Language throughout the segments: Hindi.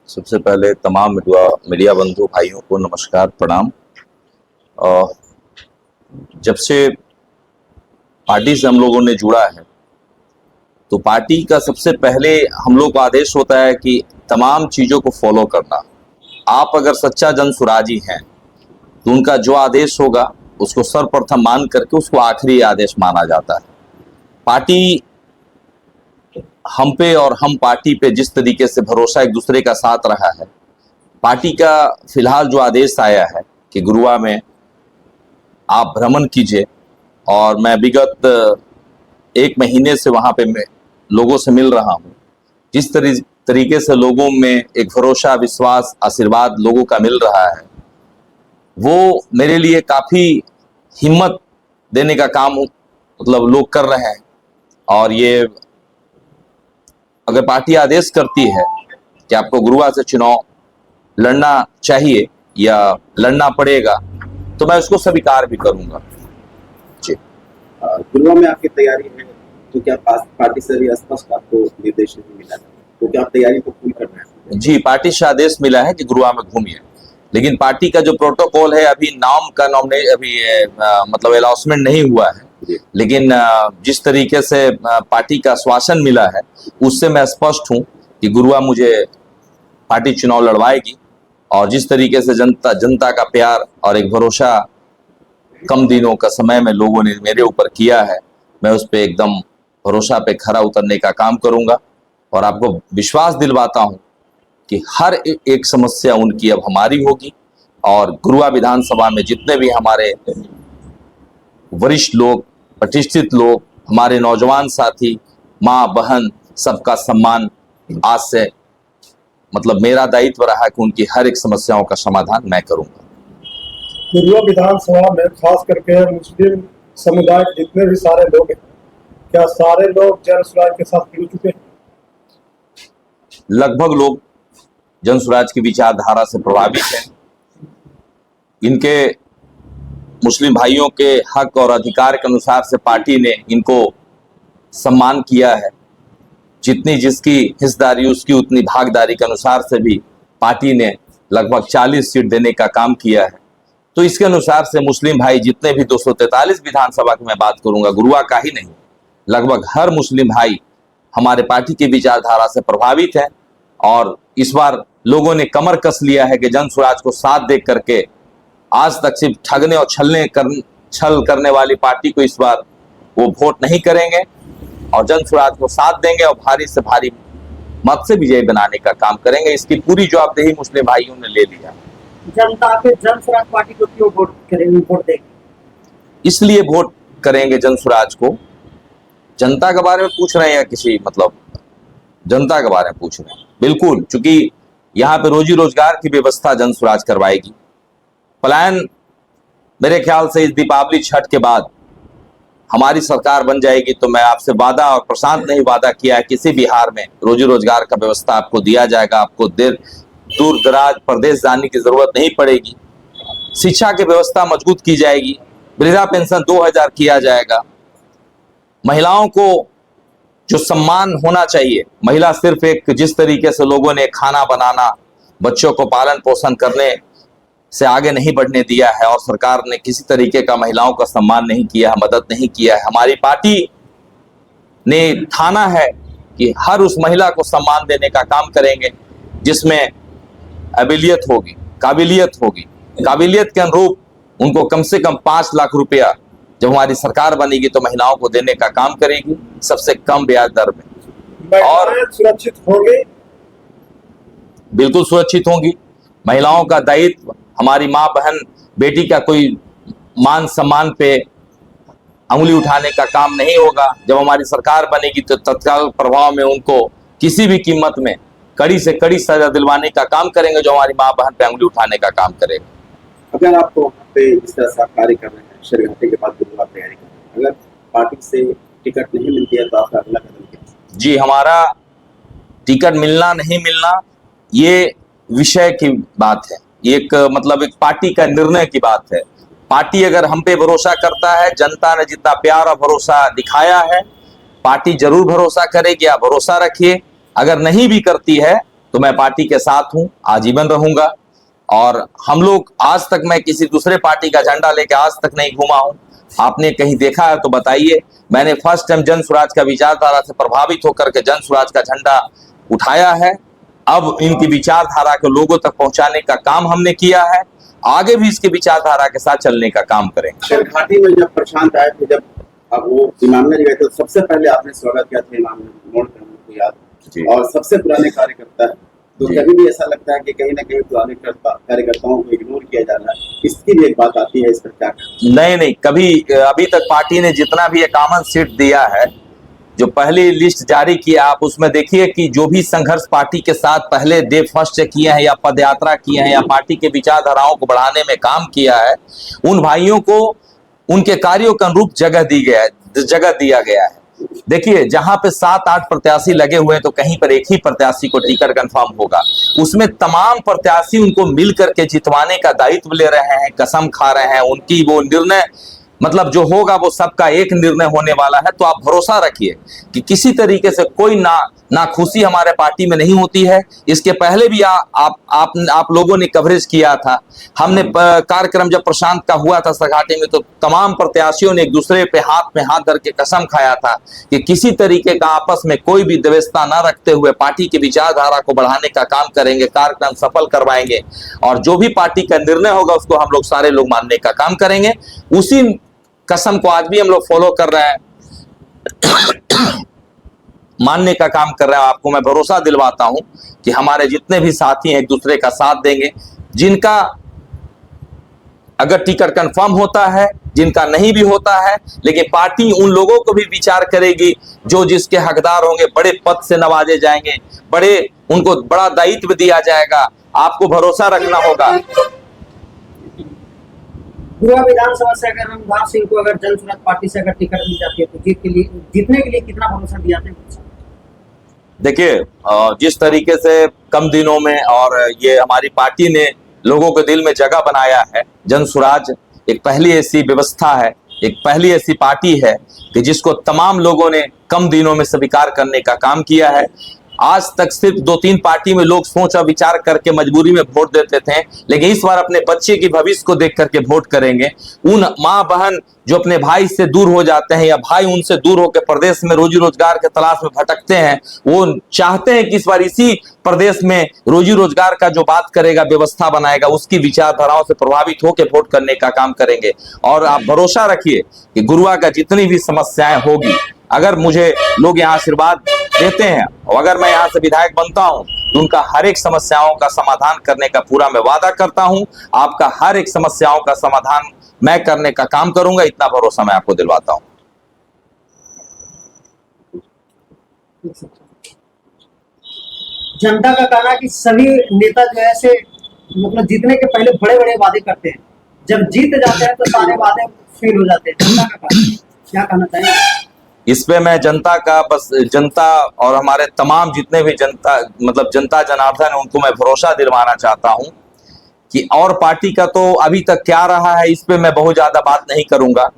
सबसे पहले तमाम मीडिया बंधु भाइयों को नमस्कार, प्रणाम। जब से पार्टी से हम लोगों ने जुड़ा है तो पार्टी का सबसे पहले हम लोग को आदेश होता है कि तमाम चीज़ों को फॉलो करना। आप अगर सच्चा जन सुराजी हैं तो उनका जो आदेश होगा उसको सर्वप्रथम मान करके उसको आखिरी आदेश माना जाता है। पार्टी हम पे और हम पार्टी पे जिस तरीके से भरोसा एक दूसरे का साथ रहा है, पार्टी का फिलहाल जो आदेश आया है कि गुरुआ में आप भ्रमण कीजिए, और मैं विगत 1 महीने से वहाँ पे मैं लोगों से मिल रहा हूँ। जिस तरीके से लोगों में एक भरोसा, विश्वास, आशीर्वाद लोगों का मिल रहा है, वो मेरे लिए काफ़ी हिम्मत देने का काम मतलब लोग कर रहे हैं। और ये अगर पार्टी आदेश करती है कि आपको गुरुआ से चुनाव लड़ना चाहिए या लड़ना पड़ेगा, तो मैं उसको स्वीकार भी करूंगा। जी, गुरुआ में आपकी तैयारी है तो क्या पार्टी से भी स्पष्ट आपको निर्देश नहीं मिला है, तो क्या आप तैयारी को पूरी करना है? जी, पार्टी से आदेश मिला है कि गुरुआ में घूमिए, लेकिन पार्टी का जो प्रोटोकॉल है अभी नाम का अभी मतलब अनाउंसमेंट नहीं हुआ है। लेकिन जिस तरीके से पार्टी का आश्वासन मिला है उससे मैं स्पष्ट हूं कि गुरुआ मुझे पार्टी चुनाव लड़वाएगी। और जिस तरीके से जनता का प्यार और एक भरोसा कम दिनों का समय में लोगों ने मेरे ऊपर किया है, मैं उस पर एकदम भरोसा पे खरा उतरने का काम करूंगा। और आपको विश्वास दिलवाता हूं कि हर एक समस्या उनकी अब हमारी होगी। और गुरुआ विधानसभा में जितने भी हमारे वरिष्ठ लोग, प्रतिष्ठित लोग, हमारे नौजवान साथी, माँ बहन, सबका सम्मान आज से मतलब मेरा दायित्व रहा कि उनकी हर एक समस्याओं का समाधान मैं करूंगा। गुरुआ विधानसभा में खास करके मुस्लिम समुदाय के जितने भी सारे लोग हैं, क्या सारे लोग जन स्वराज के साथ जुड़ चुके हैं? लगभग लोग जन स्वराज की विचारधारा से प्रभावित हैं। इनके मुस्लिम भाइयों के हक और अधिकार के अनुसार से पार्टी ने इनको सम्मान किया है। जितनी जिसकी हिस्सेदारी उसकी उतनी भागीदारी के अनुसार से भी पार्टी ने लगभग 40 सीट देने का काम किया है। तो इसके अनुसार से मुस्लिम भाई जितने भी 243 विधानसभा की मैं बात करूंगा, गुरुआ का ही नहीं, लगभग हर मुस्लिम भाई हमारे पार्टी की विचारधारा से प्रभावित है। और इस बार लोगों ने कमर कस लिया है कि जन स्वराज को साथ देख करके आज तक सिर्फ ठगने और छल करने वाली पार्टी को इस बार वो वोट नहीं करेंगे और जन स्वराज को साथ देंगे और भारी से भारी मत से विजय बनाने का काम करेंगे। इसकी पूरी जवाबदेही मुस्लिम भाइयों ने ले लिया। जनता के जन स्वराज पार्टी को क्यों वोट करेंगे, वोट देंगे? इसलिए वोट करेंगे जन स्वराज को। जनता के बारे में पूछ रहे हैं या किसी मतलब जनता के बारे में पूछ रहे हैं? बिल्कुल, क्योंकि यहाँ पे रोजी रोजगार की व्यवस्था जन स्वराज करवाएगी। प्लान मेरे ख्याल से इस दीपावली छठ के बाद हमारी सरकार बन जाएगी तो मैं आपसे वादा, और प्रशांत ने ही वादा किया है, किसी बिहार में रोजी रोजगार का व्यवस्था आपको दिया जाएगा। आपको दूर दराज प्रदेश जाने की जरूरत नहीं पड़ेगी। शिक्षा की व्यवस्था मजबूत की जाएगी। वृद्धा पेंशन 2000 किया जाएगा। महिलाओं को जो सम्मान होना चाहिए, महिला सिर्फ एक जिस तरीके से लोगों ने खाना बनाना, बच्चों को पालन पोषण करने से आगे नहीं बढ़ने दिया है और सरकार ने किसी तरीके का महिलाओं का सम्मान नहीं किया है, मदद नहीं किया है। हमारी पार्टी ने ठाना है कि हर उस महिला को सम्मान देने का काम करेंगे जिसमें काबिलियत होगी। काबिलियत के अनुरूप उनको कम से कम 5 लाख रुपया जब हमारी सरकार बनेगी तो महिलाओं को देने का काम करेगी, सबसे कम ब्याज दर में। और सुरक्षित होंगे? बिल्कुल सुरक्षित होंगी। महिलाओं का दायित्व, हमारी माँ बहन बेटी का कोई मान सम्मान पे अंगुली उठाने का काम नहीं होगा। जब हमारी सरकार बनेगी तो तत्काल प्रभाव में उनको किसी भी कीमत में कड़ी से कड़ी सजा दिलवाने का काम करेंगे जो हमारी माँ बहन पे अंगुली उठाने का काम करेगा। अगर आपको वहाँ पे इस तरह से आप कार्य कर रहे हैं, शरघाटे के बाद गुरुआ तैयारी कर रहे हैं, अगर पार्टी से टिकट नहीं मिलती है तो आपका अगला कदम क्या है? जी, हमारा टिकट मिलना नहीं मिलना ये विषय की बात है, एक मतलब एक पार्टी का निर्णय की बात है। पार्टी अगर हम पे भरोसा करता है, जनता ने जितना प्यार और भरोसा दिखाया है, पार्टी जरूर भरोसा करेगी। आप भरोसा रखिए। अगर नहीं भी करती है तो मैं पार्टी के साथ हूं, आजीवन रहूंगा। और हम लोग आज तक, मैं किसी दूसरे पार्टी का झंडा लेके आज तक नहीं घूमा हूं। आपने कहीं देखा है तो बताइए। मैंने फर्स्ट टाइम जन स्वराज का विचारधारा से प्रभावित होकर के जन स्वराज का झंडा उठाया है। अब इनकी विचारधारा को लोगों तक पहुंचाने का काम हमने किया है, आगे भी इसके विचारधारा के साथ चलने का काम करेंगे। शेरघाटी में जब प्रशांत आए थे, जब अब वो इमामगंज गए थे, सबसे पहले आपने स्वागत किया था इमामगंज मोड़ पे, हमको याद जी। और सबसे पुराने कार्यकर्ता है, तो जी। कभी भी ऐसा लगता है कि कहीं ना कहीं पुराने कार्यकर्ताओं को इग्नोर किया जा रहा है, इसकी भी एक बात आती है, इस पर क्या कहें? नहीं, कभी अभी तक पार्टी ने जितना भी कॉमन सीट दिया है, जो पहली लिस्ट जारी किया, आप उसमें देखिए कि जो भी संघर्ष पार्टी के साथ पहले डे फर्स्ट से किए हैं या पदयात्रा किए हैं या पार्टी के विचारधाराओं को बढ़ाने में काम किया है, उन भाइयों को उनके कार्यों के अनुरूप जगह दिया गया है। देखिए, जहां पे 7-8 प्रत्याशी लगे हुए हैं तो कहीं पर एक ही प्रत्याशी को टिकट कंफर्म होगा। उसमें तमाम प्रत्याशी उनको मिल करके जितवाने का दायित्व ले रहे हैं, कसम खा रहे हैं। उनकी वो निर्णय मतलब जो होगा वो सबका एक निर्णय होने वाला है। तो आप भरोसा रखिए कि किसी तरीके से कोई ना खुशी हमारे पार्टी में नहीं होती है। इसके पहले भी आप लोगों ने कवरेज किया था। हमने कार्यक्रम जब प्रशांत का हुआ था सरघाटी में, तो तमाम प्रत्याशियों ने एक दूसरे पे हाथ धर के कसम खाया था कि किसी तरीके का आपस में कोई भी द्वेषता न रखते हुए पार्टी की विचारधारा को बढ़ाने का काम करेंगे, कार्यक्रम सफल करवाएंगे और जो भी पार्टी का निर्णय होगा उसको हम लोग सारे लोग मानने का काम करेंगे। उसी कसम को आज भी हम लोग फॉलो कर रहे हैं, मानने का काम कर रहे हैं। आपको मैं भरोसा दिलवाता हूं कि हमारे जितने भी साथी हैं एक दूसरे का साथ देंगे। जिनका अगर टिकट कंफर्म होता है, जिनका नहीं भी होता है, लेकिन पार्टी उन लोगों को भी विचार करेगी जो जिसके हकदार होंगे, बड़े पद से नवाजे जाएंगे, उनको बड़ा दायित्व दिया जाएगा। आपको भरोसा रखना होगा। गुरुआ विधानसभा से अगर रघुनाथ सिंह को अगर जन स्वराज पार्टी से अगर टिकट मिल जाती है तो जीतने के लिए कितना भरोसा दिलाते हैं? देखिए, जिस तरीके से कम दिनों में और ये हमारी पार्टी ने लोगों के दिल में जगह बनाया है, जन स्वराज एक पहली ऐसी व्यवस्था है, एक पहली ऐसी पार्टी है कि जिसको तमाम लोगों ने कम दिनों में स्वीकार करने का काम किया है। आज तक सिर्फ 2-3 पार्टी में लोग सोच और विचार करके मजबूरी में वोट देते थे, लेकिन इस बार अपने बच्चे की भविष्य को देख करके वोट करेंगे। उन माँ बहन जो अपने भाई से दूर हो जाते हैं या भाई उनसे दूर होकर प्रदेश में रोजी रोजगार के तलाश में भटकते हैं, वो चाहते हैं कि इस बार इसी प्रदेश में रोजी रोजगार का जो बात करेगा, व्यवस्था बनाएगा, उसकी विचारधाराओं से प्रभावित होकर वोट करने का काम करेंगे। और आप भरोसा रखिए कि गुरुआ का जितनी भी समस्याएं होगी, अगर मुझे लोग यहाँ आशीर्वाद देते हैं और अगर मैं यहाँ से विधायक बनता हूँ तो उनका हर एक समस्याओं का समाधान करने का पूरा मैं वादा करता हूँ। आपका हर एक समस्याओं का समाधान मैं करने का काम करूंगा, इतना भरोसा मैं आपको दिलवाता हूँ। जनता का कहना है कि सभी नेता जो है ऐसे मतलब जीतने के पहले बड़े बड़े वादे करते हैं, जब जीत जाते हैं तो सारे वादे फेल हो जाते हैं। जनता का कहना, क्या कहना चाहिए इस पे? मैं जनता और हमारे तमाम जितने भी जनता जनार्दन है, उनको मैं भरोसा दिलवाना चाहता हूं कि और पार्टी का तो अभी तक क्या रहा है इस पे मैं बहुत ज्यादा बात नहीं करूंगा,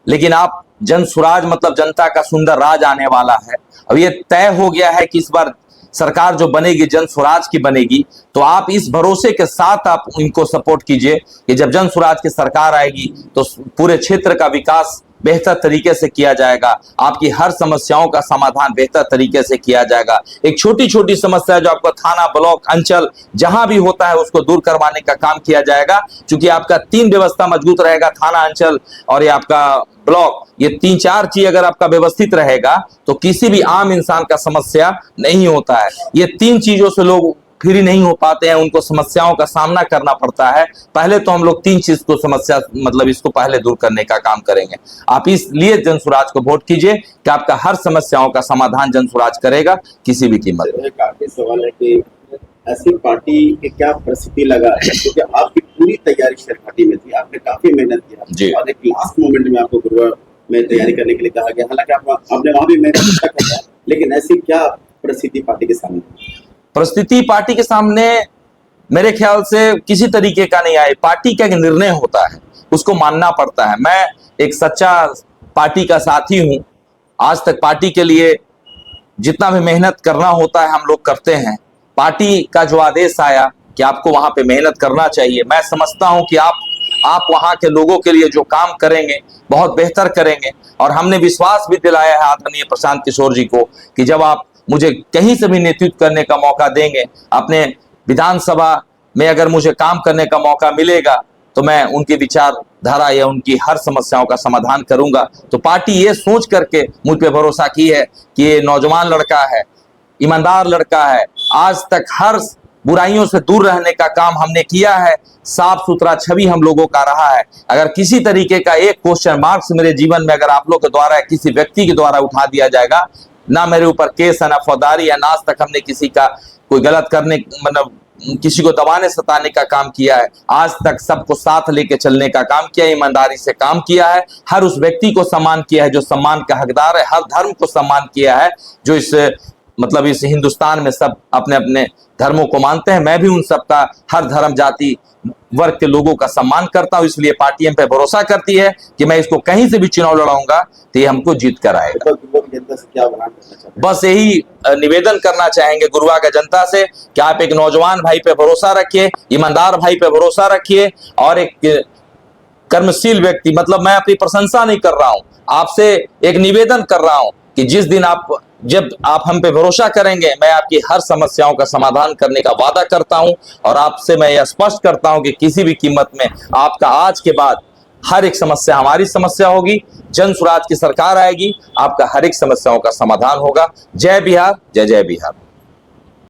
लेकिन आप जन स्वराज मतलब जनता का सुंदर राज आने वाला है। अब ये तय हो गया है कि इस बार सरकार जो बनेगी जन स्वराज की बनेगी, तो आप इस भरोसे के साथ आप इनको सपोर्ट कीजिए कि जब जन स्वराज की सरकार आएगी तो पूरे क्षेत्र का विकास बेहतर तरीके से किया जाएगा, आपकी हर समस्याओं का समाधान बेहतर तरीके से किया जाएगा। एक छोटी छोटी समस्या जो आपका थाना, ब्लॉक, अंचल जहां भी होता है उसको दूर करवाने का काम किया जाएगा। क्योंकि आपका 3 व्यवस्था मजबूत रहेगा, थाना, अंचल और ये आपका ब्लॉक, ये 3-4 चीज अगर आपका व्यवस्थित रहेगा तो किसी भी आम इंसान का समस्या नहीं होता है। ये 3 चीजों से लोग फ्री नहीं हो पाते हैं, उनको समस्याओं का सामना करना पड़ता है। पहले तो हम लोग 3 चीज को समस्या मतलब इसको पहले दूर करने का काम करेंगे। आप इसलिए जन स्वराज को वोट कीजिए कि आपका हर समस्याओं का समाधान जन स्वराज करेगा किसी भी कीमत पे। काफी सवाल है कि ऐसी पार्टी की क्या परिस्थिति लगा है, क्योंकि आपकी पूरी तैयारी शेरघाटी में थी, आपने काफी मेहनत किया और एक लास्ट मोमेंट में आपको गुरुआ में तैयारी करने के लिए कहा गया। हालांकि आपने वहां भी मेहनत किया, लेकिन ऐसी क्या परिस्थिति पार्टी के सामने? परिस्थिति पार्टी के सामने मेरे ख्याल से किसी तरीके का नहीं आए। पार्टी का एक निर्णय होता है, उसको मानना पड़ता है। मैं एक सच्चा पार्टी का साथी हूं। आज तक पार्टी के लिए जितना भी मेहनत करना होता है हम लोग करते हैं। पार्टी का जो आदेश आया कि आपको वहां पे मेहनत करना चाहिए, मैं समझता हूं कि आप वहां के लोगों के लिए जो काम करेंगे बहुत बेहतर करेंगे। और हमने विश्वास भी दिलाया है आदरणीय प्रशांत किशोर जी को कि जब आप मुझे कहीं से भी नेतृत्व करने का मौका देंगे, अपने विधानसभा में अगर मुझे काम करने का मौका मिलेगा तो मैं उनकी विचारधारा या उनकी हर समस्याओं का समाधान करूंगा। तो पार्टी ये सोच करके मुझ पे भरोसा की है कि ये नौजवान लड़का है, ईमानदार लड़का है, आज तक हर बुराइयों से दूर रहने का काम हमने किया है, साफ सुथरा छवि हम लोगों का रहा है। अगर किसी तरीके का एक क्वेश्चन मार्क्स मेरे जीवन में अगर आप लोग के द्वारा किसी व्यक्ति के द्वारा उठा दिया जाएगा, ना मेरे ऊपर केस है ना फौजदारी है, ना आज तक हमने किसी का कोई गलत करने मतलब किसी को दबाने सताने का काम किया है। आज तक सबको साथ लेके चलने का काम किया है, ईमानदारी से काम किया है, हर उस व्यक्ति को सम्मान किया है जो सम्मान का हकदार है, हर धर्म को सम्मान किया है जो इस मतलब इस हिंदुस्तान में सब अपने अपने धर्मों को मानते हैं। मैं भी उन सबका हर धर्म जाति वर्ग के लोगों का सम्मान करता हूं, इसलिए पार्टी हम पे भरोसा करती है कि मैं इसको कहीं से भी चुनाव लड़ाऊंगा तो ये हमको जीत कर आएगा। जनता से क्या आह्वान करना चाहते हैं? बस यही निवेदन करना चाहेंगे गुरुआ का जनता से कि आप एक नौजवान भाई पे भरोसा रखिए, ईमानदार भाई पे भरोसा रखिए और एक कर्मशील व्यक्ति, मतलब मैं अपनी प्रशंसा नहीं कर रहा हूं, आपसे एक निवेदन कर रहा हूं कि जिस दिन जब आप हम पे भरोसा करेंगे, मैं आपकी हर समस्याओं का समाधान करने का वादा करता हूं। और आपसे मैं यह स्पष्ट करता हूं कि किसी भी कीमत में आपका आज के बाद हर एक समस्या हमारी समस्या होगी, जन स्वराज की सरकार आएगी, आपका हर एक समस्याओं का समाधान होगा। जय बिहार, जय जय बिहार।